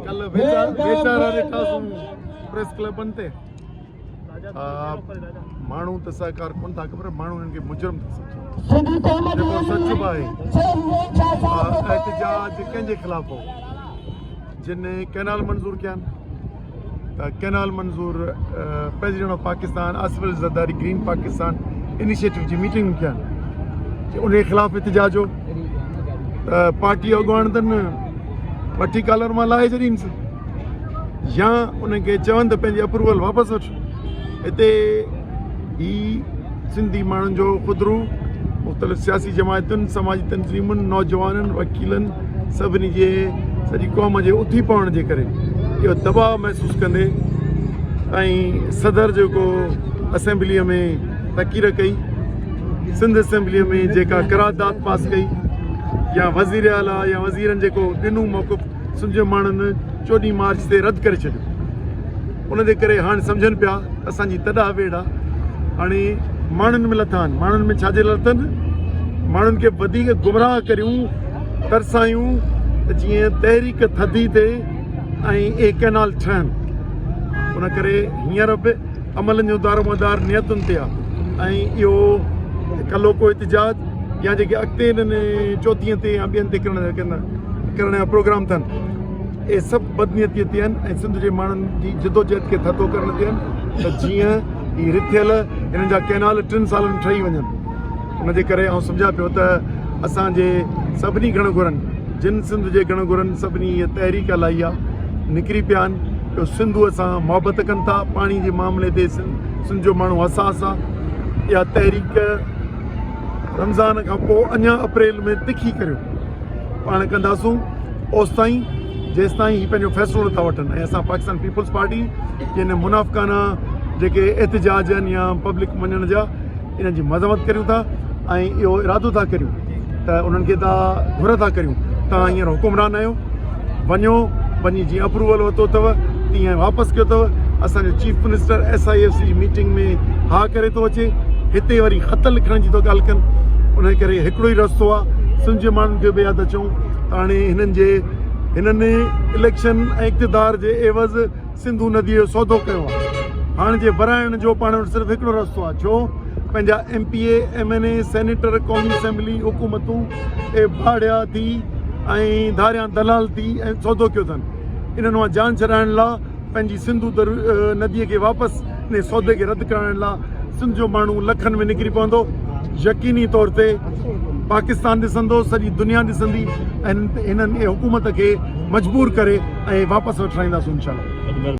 कल बेचारा ॾिठा प्रेस क्लब बनते माण्हू त सहकार कोन था ख़बर माण्हू हिननि खे मुजरम था सम्झनि जेको सच बि आहे एहतजाज कंहिंजे ख़िलाफ़ हो जिन कैनाल मंज़ूर कया त कैनाल मंज़ूर president of Pakistan Asif Ali Zardari green Pakistan initiative जी मीटिंग कया उन ख़िलाफ़ एहतजाज हो पार्टी अॻुवान अथनि वठी कॉलर मां लाहे छॾींसि या उनखे चवनि त पंहिंजी अप्रूवल वापसि वठि हिते ही सिंधी माण्हुनि जो ख़ुदिरू मुख़्तलिफ़ सियासी जमायतुनि समाजी तंज़ीमुनि नौजवाननि वकीलनि सभिनी जे सॼी क़ौम जे उथी पवण जे करे इहो दबाव महसूसु कंदे ऐं सदर जेको असेंबलीअ में तक़रीर कई सिंध असेंबलीअ में जेका करारदाद पास कई या वज़ीर आला या वज़ीरनि जेको ॾिनो मौक़िफ़ सिंध जे माण्हुनि 14 मार्च ते रद्द करे छॾियो उन जे करे हाणे सम्झनि पिया असांजी तॾा वेड़ आहे हाणे माण्हुनि में लथा आहिनि माण्हुनि में छाजे लाइ लथनि माण्हुनि खे वधीक गुमराह करियूं तरसायूं त जीअं तहरीक थधी थिए ऐं ए कैनाल ठहनि उन करे हींअर बि अमलनि जो दारोमदार नियतुनि ते आहे ऐं इहो कलो को एहतजाज या जेके अॻिते हिननि 34 ते या ॿियनि ते करण जा प्रोग्राम अथनि इहे सभु बदनीयतीअ ते आहिनि ऐं सिंध जे माण्हुनि जी जदोजहद खे थधो करण ते आहिनि त जीअं हीअ रिथियल हिननि जा कैनाल 3 सालनि ठही वञनि उनजे करे आउं सम्झां पियो त असांजे सभिनी घणघुरनि जिन सिंध जे घणघुरनि सभिनी इहा तहरीक हलाई आहे निकिरी पिया आहिनि सिंधू सां मुहबत कनि था पाणी जे मामले ते सिंध जो माण्हू हसास आहे इहा तहरीक रमज़ान खां पोइ अञा अप्रैल में तिखी करियो पाण कंदासूं ओसिताईं जेसिताईं हीउ पंहिंजो फ़ैसिलो नथा वठनि ऐं असां पाकिस्तान पीपल्स पार्टी जिन मुनाफ़िकाना जेके एहतजाज आहिनि या पब्लिक मञण जा इन्हनि जी मज़म्मत करियूं था ऐं इहो इरादो था करियूं त उन्हनि खे तव्हां घुर था करियूं तव्हां हींअर हुकुमरान आहियो वञो वञी जीअं अप्रूवल वरितो अथव तीअं वापसि कयो अथव असांजो चीफ मिनिस्टर SIFC जी मीटिंग में हा करे थो अचे हिते वरी ख़त लिखण जी थो ॻाल्हि कनि उन करे हिकिड़ो ई रस्तो आहे सिंध जे माण्हुनि खे बि यादि अचूं त हाणे हिननि इलेक्शन ऐं इक़्तिदार जे एवज़ सिंधू नदीअ जो सौदो कयो आहे हाणे जे वराइण जो पाण वटि सिर्फ़ु हिकिड़ो रस्तो आहे छो पंहिंजा MPA MNA सेनेटर क़ौमी असेंबली हुकूमतूं भाड़िया थी ऐं धारिया दलाल थी ऐं सौदो कयो अथनि इन्हनि मां जान छॾाइण लाइ पंहिंजी सिंधू नदीअ खे वापसि इन सौदे खे रद्द कराइण लाइ सिंध जो माण्हू लखनि में निकिरी पवंदो यकीनी तौर ते पाकिस्तान ॾिसंदो सॼी दुनिया ॾिसंदी ऐं हिननि हुकूमत खे मजबूर करे ऐं वापसि वठाईंदासीं इंशाअल्लाह।